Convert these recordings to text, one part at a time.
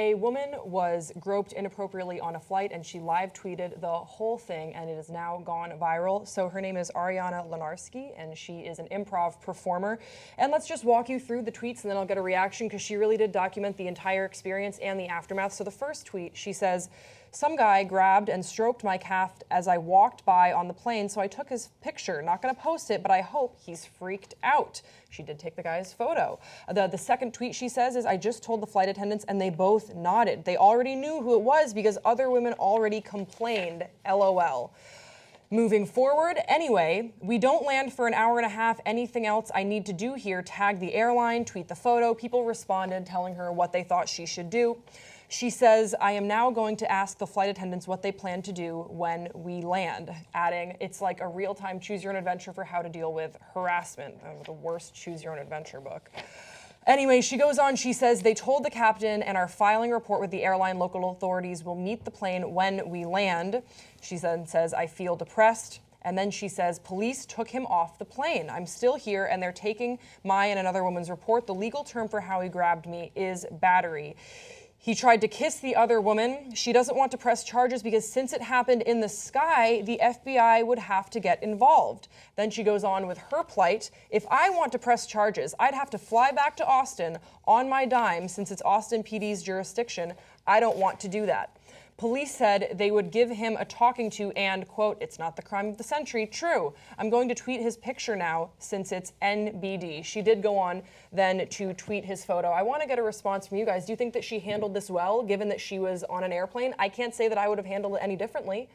A woman was groped inappropriately on a flight, and she live tweeted the whole thing, and it has now gone viral. So her name is Ariana Lenarski, and she is an improv performer. And let's just walk you through the tweets, and then I'll get a reaction, because she really did document the entire experience and the aftermath. So the first tweet, she says, "Some guy grabbed and stroked my calf as I walked by on the plane, so I took his picture. Not going to post it, but I hope he's freaked out." She did take the guy's photo. The second tweet she says is, "I just told the flight attendants and they both nodded. They already knew who it was because other women already complained, LOL." Moving forward, anyway, "We don't land for an hour and a half. Anything else I need to do here? Tag the airline, tweet the photo." People responded telling her what they thought she should do. She says, "I am now going to ask the flight attendants what they plan to do when we land," adding, "It's like a real-time choose-your-own-adventure for how to deal with harassment." The worst choose-your-own-adventure book. Anyway, she goes on, she says, "They told the captain and are filing a report with the airline. Local authorities will meet the plane when we land." She then says, "I feel depressed." And then she says, "Police took him off the plane. I'm still here and they're taking my and another woman's report. The legal term for how he grabbed me is battery. He tried to kiss the other woman. She doesn't want to press charges because since it happened in the sky, the FBI would have to get involved." Then she goes on with her plight. "If I want to press charges, I'd have to fly back to Austin on my dime since it's Austin PD's jurisdiction. I don't want to do that. Police said they would give him a talking to and, quote, it's not the crime of the century. True. I'm going to tweet his picture now since it's NBD." She did go on then to tweet his photo. I want to get a response from you guys. Do you think that she handled this well, given that she was on an airplane? I can't say that I would have handled it any differently.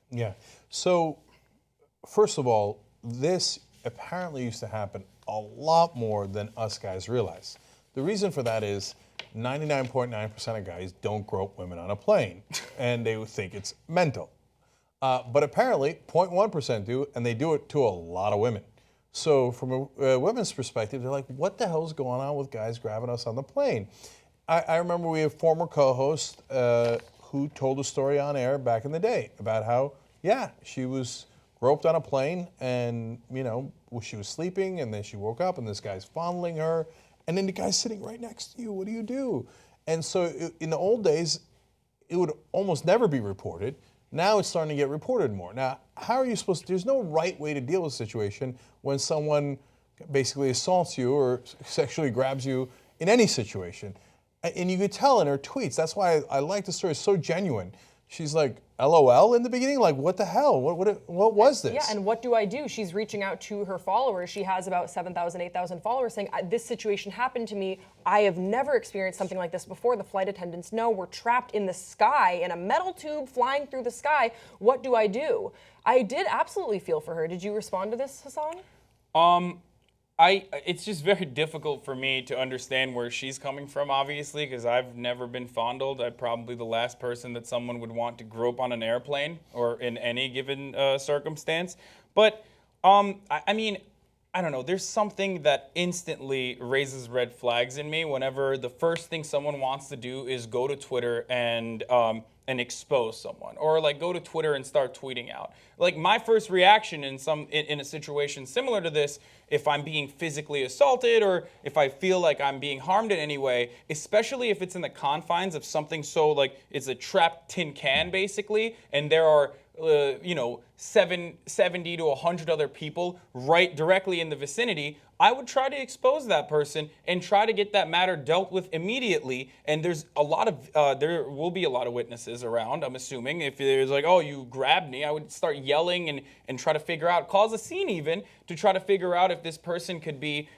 Yeah. So, first of all, this apparently used to happen a lot more than us guys realize. The reason for that is 99.9% of guys don't grope women on a plane, and they think it's mental. But apparently, 0.1% do, and they do it to a lot of women. So from a women's perspective, they're like, what the hell's going on with guys grabbing us on the plane? I remember we have former co-host who told a story on air back in the day about how, yeah, she was groped on a plane, and, you know, she was sleeping, and then she woke up, and this guy's fondling her. And then the guy's sitting right next to you. What do you do? And so in the old days, it would almost never be reported. Now it's starting to get reported more. Now, how are you supposed to, there's no right way to deal with a situation when someone basically assaults you or sexually grabs you in any situation. And you could tell in her tweets, that's why I like the story, it's so genuine. She's like, LOL in the beginning? Like, what the hell? What was this? Yeah, and what do I do? She's reaching out to her followers. She has about 7,000, 8,000 followers saying, this situation happened to me. I have never experienced something like this before. The flight attendants know we're trapped in the sky in a metal tube flying through the sky. What do I do? I did absolutely feel for her. Did you respond to this, Hasan? It's just very difficult for me to understand where she's coming from, obviously, because I've never been fondled. I'm probably the last person that someone would want to grope on an airplane or in any given circumstance. But, I mean, I don't know. There's something that instantly raises red flags in me whenever the first thing someone wants to do is go to Twitter and expose someone, or like go to Twitter and start tweeting out. Like my first reaction in a situation similar to this, if I'm being physically assaulted or if I feel like I'm being harmed in any way, especially if it's in the confines of something so like it's a trapped tin can basically, and there are 70 to 100 other people right directly in the vicinity, I would try to expose that person and try to get that matter dealt with immediately. And there's a lot of, there will be a lot of witnesses around, I'm assuming. If there's like, oh, you grabbed me, I would start yelling and try to figure out, cause a scene even, to try to figure out if this person could be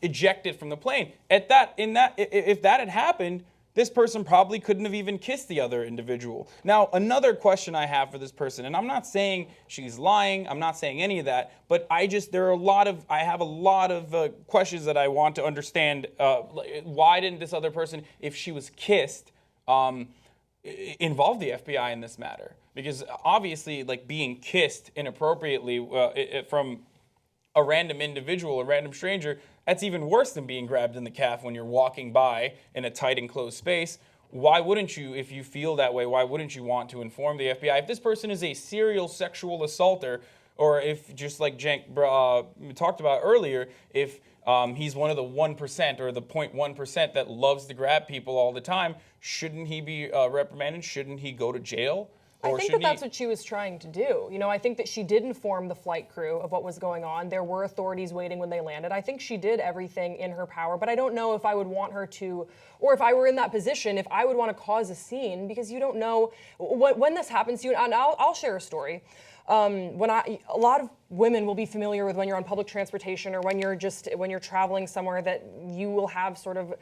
ejected from the plane. If that had happened, this person probably couldn't have even kissed the other individual. Now, another question I have for this person, and I'm not saying she's lying, I'm not saying any of that, but I have a lot of questions that I want to understand. Why didn't this other person, if she was kissed, involve the FBI in this matter? Because obviously, like being kissed inappropriately from a random individual, a random stranger, that's even worse than being grabbed in the calf when you're walking by in a tight enclosed space. Why wouldn't you, if you feel that way, why wouldn't you want to inform the FBI? If this person is a serial sexual assaulter, or if, just like Cenk talked about earlier, if He's one of the 1% or the 0.1% that loves to grab people all the time. Shouldn't he be reprimanded? Shouldn't he go to jail? I think that that's what she was trying to do. You know, I think that she did inform the flight crew of what was going on. There were authorities waiting when they landed. I think she did everything in her power, but I don't know if I would want her to, or if I were in that position, if I would want to cause a scene, because you don't know when this happens to you. And I'll share a story. A lot of women will be familiar with when you're on public transportation or when you're traveling somewhere that you will have sort of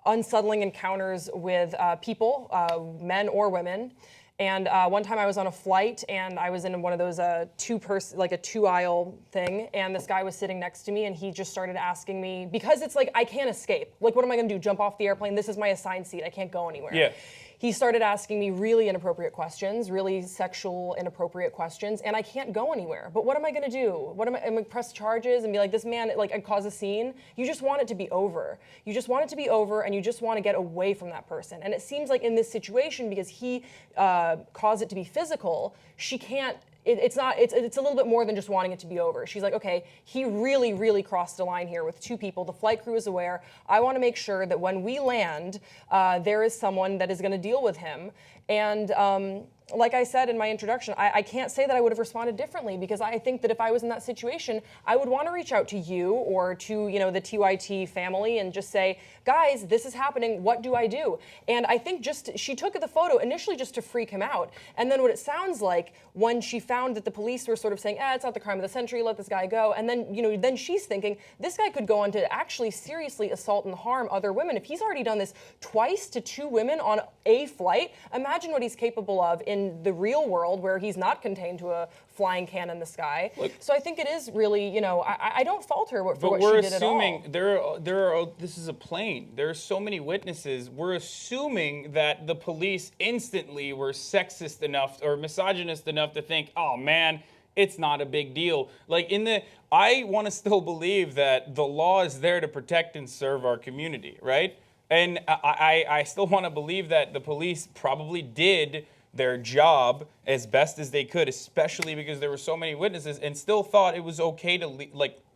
unsettling encounters with people, men or women. And one time I was on a flight and I was in one of those two-aisle thing, and this guy was sitting next to me and he just started asking me, because it's like I can't escape. Like, what am I going to do? Jump off the airplane? This is my assigned seat. I can't go anywhere. Yeah. He started asking me really inappropriate questions, really sexual inappropriate questions, and I can't go anywhere. But what am I going to do? Am I going to press charges and be like, this man, like, and cause a scene? You just want it to be over. You just want it to be over, and you just want to get away from that person. And it seems like in this situation, because he caused it to be physical, she can't. It's a little bit more than just wanting it to be over. She's like, okay, he really, really crossed the line here with two people. The flight crew is aware. I want to make sure that when we land, there is someone that is going to deal with him. And like I said in my introduction, I can't say that I would have responded differently, because I think that if I was in that situation, I would want to reach out to you or to, you know, the TYT family and just say, guys, this is happening. What do I do? And I think she took the photo initially just to freak him out. And then what it sounds like when she found that the police were sort of saying, it's not the crime of the century, let this guy go. And then, then she's thinking, this guy could go on to actually seriously assault and harm other women. If he's already done this twice to two women on a flight, imagine what he's capable of in the real world, where he's not contained to a flying can in the sky. Look, so I think it is really, I don't fault her for what she did at all. But we're assuming this is a plane. There are so many witnesses. We're assuming that the police instantly were sexist enough or misogynist enough to think, oh man, it's not a big deal. I want to still believe that the law is there to protect and serve our community, right? And I still want to believe that the police probably did their job as best as they could, especially because there were so many witnesses, and still thought it was okay to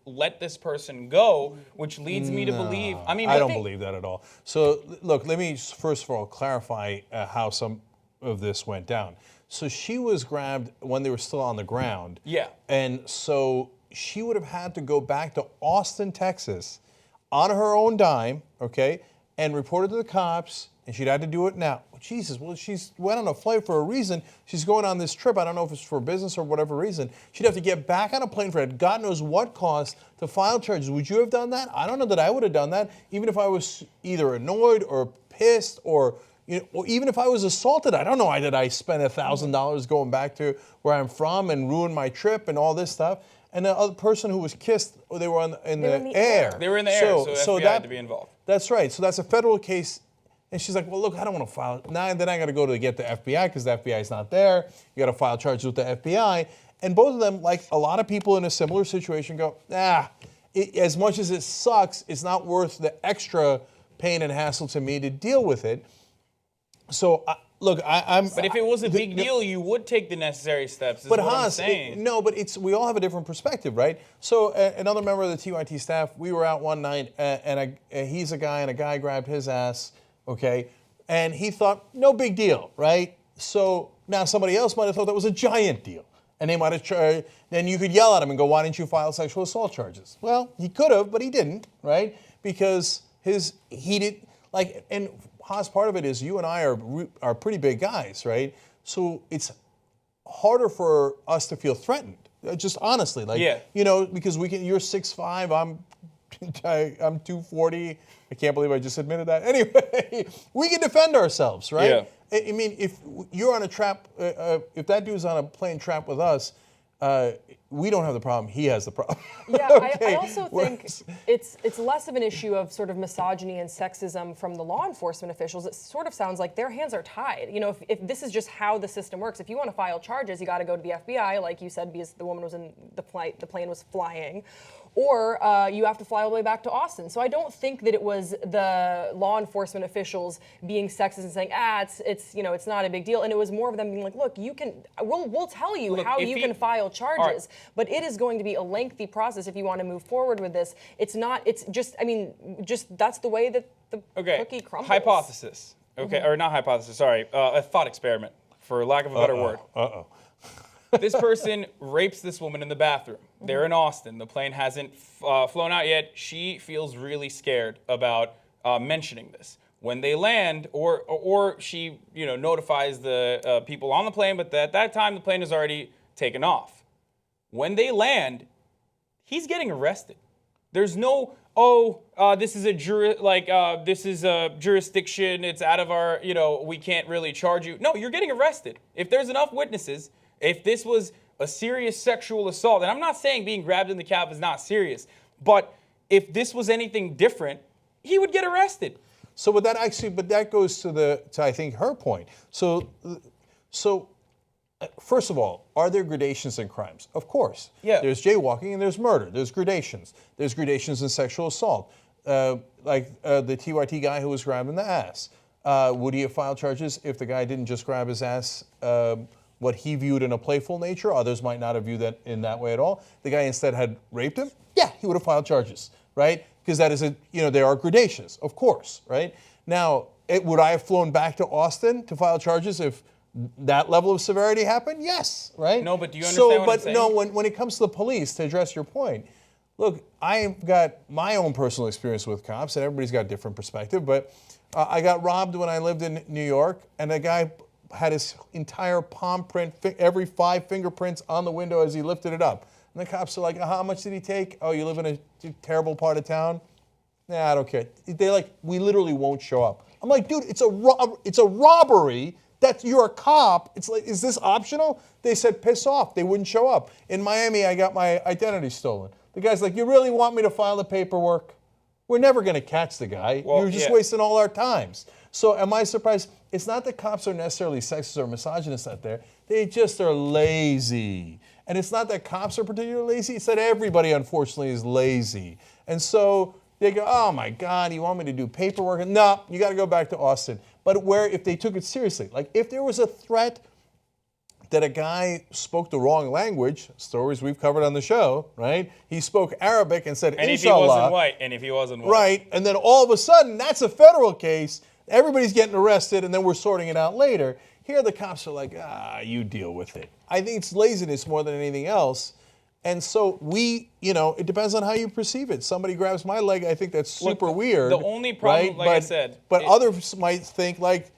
let this person go, which leads me to believe. I don't believe that at all. So look, let me first of all clarify how some of this went down. So she was grabbed when they were still on the ground. Yeah. And so she would have had to go back to Austin, Texas, on her own dime, okay, and report it to the cops. And she'd had to do it now. Jesus, well, she's went on a flight for a reason. She's going on this trip. I don't know if it's for business or whatever reason. She'd have to get back on a plane for it. God knows what cost to file charges. Would you have done that? I don't know that I would have done that, even if I was either annoyed or pissed or even if I was assaulted. I don't know why did I spend $1,000 going back to where I'm from and ruin my trip and all this stuff. And the other person who was kissed, they were in the air. They were in the air, so FBI had to be involved. That's right. So that's a federal case. And she's like, well, look, I don't want to file. Now, then I got to go to get the FBI because the FBI is not there. You got to file charges with the FBI. And both of them, like a lot of people in a similar situation, go, as much as it sucks, it's not worth the extra pain and hassle to me to deal with it. So, look, I'm. But if it was a big deal, you would take the necessary steps. Is but what Hans, I'm saying. We all have a different perspective, right? So another member of the TYT staff, we were out one night, and he's a guy, and a guy grabbed his ass. Okay, and he thought, no big deal, right? So now somebody else might have thought that was a giant deal. And they might have then you could yell at him and go, why didn't you file sexual assault charges? Well, he could have, but he didn't, right? Because and Haas, part of it is you and I are pretty big guys, right? So it's harder for us to feel threatened, just honestly. Because you're 6'5", I'm 240. I can't believe I just admitted that. Anyway, we can defend ourselves, right? Yeah. I mean, if you're on a trap, if that dude's on a plane trapped with us, we don't have the problem. He has the problem. Yeah, okay. I also think it's less of an issue of sort of misogyny and sexism from the law enforcement officials. It sort of sounds like their hands are tied. If this is just how the system works, if you want to file charges, you got to go to the FBI, like you said, because the woman was in the flight, the plane was flying. Or you have to fly all the way back to Austin. So I don't think that it was the law enforcement officials being sexist and saying, it's not a big deal. And it was more of them being like, look, we'll tell you how you can file charges. But it is going to be a lengthy process if you want to move forward with this. It's not, it's just, I mean, just that's the way that the cookie crumbles. Hypothesis. Okay, or not hypothesis, sorry. A thought experiment, for lack of a better word. This person rapes this woman in the bathroom. They're in Austin. The plane hasn't flown out yet. She feels really scared about mentioning this. When they land, or she notifies the people on the plane, but at that time the plane has already taken off. When they land, he's getting arrested. There's no this is a jurisdiction. It's out of our we can't really charge you. No, you're getting arrested. If there's enough witnesses. If this was a serious sexual assault, and I'm not saying being grabbed in the calf is not serious, but if this was anything different, he would get arrested. So but that goes to I think her point. So first of all, are there gradations in crimes? Of course. Yeah. There's jaywalking and there's murder. There's gradations. There's gradations in sexual assault. Like the TYT guy who was grabbed in the ass. Would he have filed charges if the guy didn't just grab his ass? What he viewed in a playful nature, others might not have viewed that in that way at all. The guy instead had raped him, yeah, he would have filed charges, right? Because that is there are gradations, of course, right? Now, would I have flown back to Austin to file charges if that level of severity happened? Yes, right? No, but do you understand what I'm saying? No, when it comes to the police, to address your point, look, I've got my own personal experience with cops, and everybody's got a different perspective, but I got robbed when I lived in New York, and a guy had his entire palm print, every 5 fingerprints on the window as he lifted it up. And the cops are like, how much did he take? Oh, you live in a terrible part of town? Nah, I don't care. They're like, we literally won't show up. I'm like, dude, it's a robbery. You're a cop. It's like, is this optional? They said, piss off. They wouldn't show up. In Miami, I got my identity stolen. The guy's like, you really want me to file the paperwork? We're never going to catch the guy. Well, You're just wasting all our times. So am I surprised? It's not that cops are necessarily sexist or misogynist out there. They just are lazy. And it's not that cops are particularly lazy. It's that everybody, unfortunately, is lazy. And so they go, oh, my God, you want me to do paperwork? No, you got to go back to Austin. But if they took it seriously, like if there was a threat that a guy spoke the wrong language, stories we've covered on the show, right? He spoke Arabic and said, and Inshallah. And if he wasn't white. Right, and then all of a sudden, that's a federal case. Everybody's getting arrested, and then we're sorting it out later. Here, the cops are like, you deal with it. I think it's laziness more than anything else. And so it depends on how you perceive it. Somebody grabs my leg, I think that's super weird. The only problem, right? I said. But others might think, like,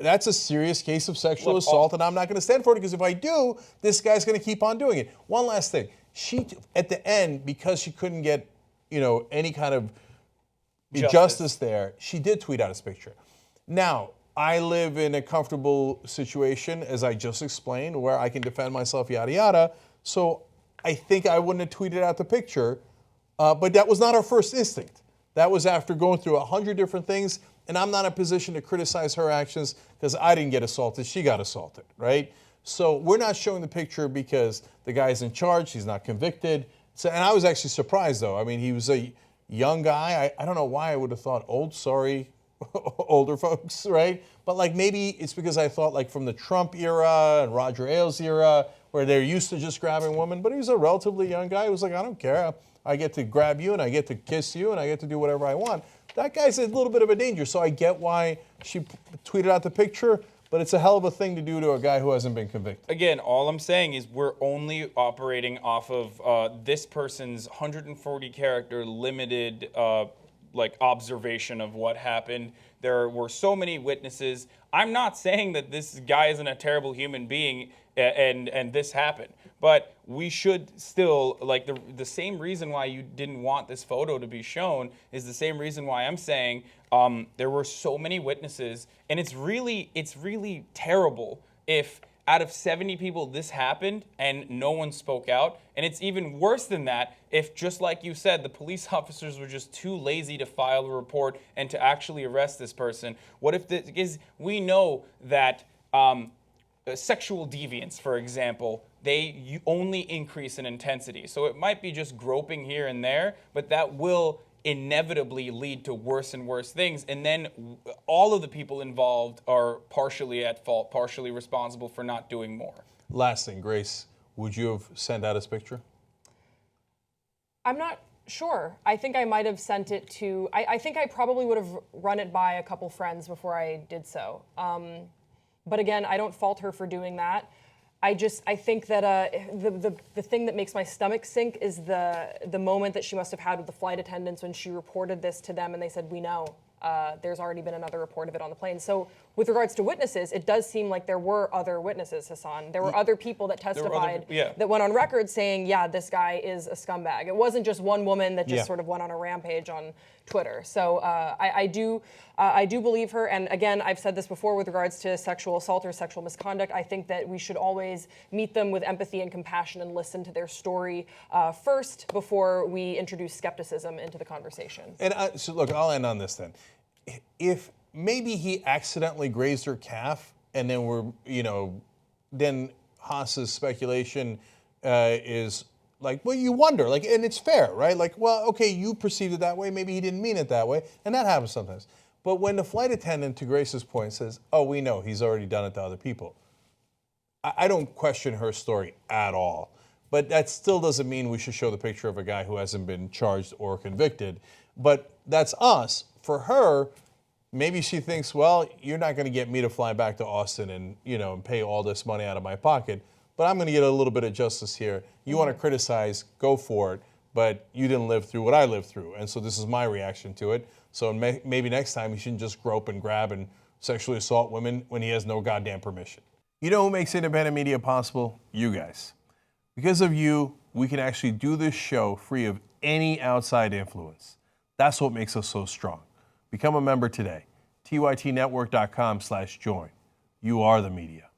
that's a serious case of sexual assault, and I'm not going to stand for it because if I do, this guy's going to keep on doing it. One last thing. She, at the end, because she couldn't get, any kind of justice there, she did tweet out his picture. Now, I live in a comfortable situation, as I just explained, where I can defend myself, yada, yada. So I think I wouldn't have tweeted out the picture, but that was not our first instinct. That was after going through 100 different things, and I'm not in a position to criticize her actions because I didn't get assaulted, she got assaulted, right? So we're not showing the picture because the guy's in charge, he's not convicted. So, and I was actually surprised though. I mean, he was a young guy. I don't know why I would have thought older folks, right? But like maybe it's because I thought like from the Trump era and Roger Ailes era where they're used to just grabbing women, but he was a relatively young guy who was like, I don't care. I get to grab you and I get to kiss you and I get to do whatever I want. That guy's a little bit of a danger, so I get why she tweeted out the picture, but it's a hell of a thing to do to a guy who hasn't been convicted. Again, all I'm saying is we're only operating off of this person's 140 character limited observation of what happened. There were so many witnesses. I'm not saying that this guy isn't a terrible human being and this happened, but we should still, the same reason why you didn't want this photo to be shown is the same reason why I'm saying there were so many witnesses, and it's really terrible if out of 70 people this happened and no one spoke out. And it's even worse than that if, just like you said, the police officers were just too lazy to file a report and to actually arrest this person. What if we know that sexual deviance, for example, they only increase in intensity. So it might be just groping here and there, but that will inevitably lead to worse and worse things. And then all of the people involved are partially at fault, partially responsible for not doing more. Last thing, Grace, would you have sent out his picture? I'm not sure. I think I might have sent it to, I think I probably would have run it by a couple friends before I did so. But again, I don't fault her for doing that. I think that the thing that makes my stomach sink is the moment that she must have had with the flight attendants when she reported this to them and they said, we know. There's already been another report of it on the plane. So with regards to witnesses, it does seem like there were other witnesses, Hasan. There were other people that testified that went on record saying, yeah, this guy is a scumbag. It wasn't just one woman that just sort of went on a rampage on Twitter. So I do believe her. And again, I've said this before with regards to sexual assault or sexual misconduct. I think that we should always meet them with empathy and compassion and listen to their story first before we introduce skepticism into the conversation. And so look, I'll end on this then. If maybe he accidentally grazed her calf, and then then Haas's speculation is like, well, you wonder, like, and it's fair, right? Like, well, okay, you perceived it that way, maybe he didn't mean it that way, and that happens sometimes. But when the flight attendant, to Grace's point, says, oh, we know, he's already done it to other people, I don't question her story at all. But that still doesn't mean we should show the picture of a guy who hasn't been charged or convicted. But that's us. For her, maybe she thinks, well, you're not going to get me to fly back to Austin and, and pay all this money out of my pocket, but I'm going to get a little bit of justice here. You want to criticize, go for it, but you didn't live through what I lived through, and so this is my reaction to it. So maybe next time he shouldn't just grope and grab and sexually assault women when he has no goddamn permission. You know who makes independent media possible? You guys. Because of you, we can actually do this show free of any outside influence. That's what makes us so strong. Become a member today. tytnetwork.com/join. You are the media.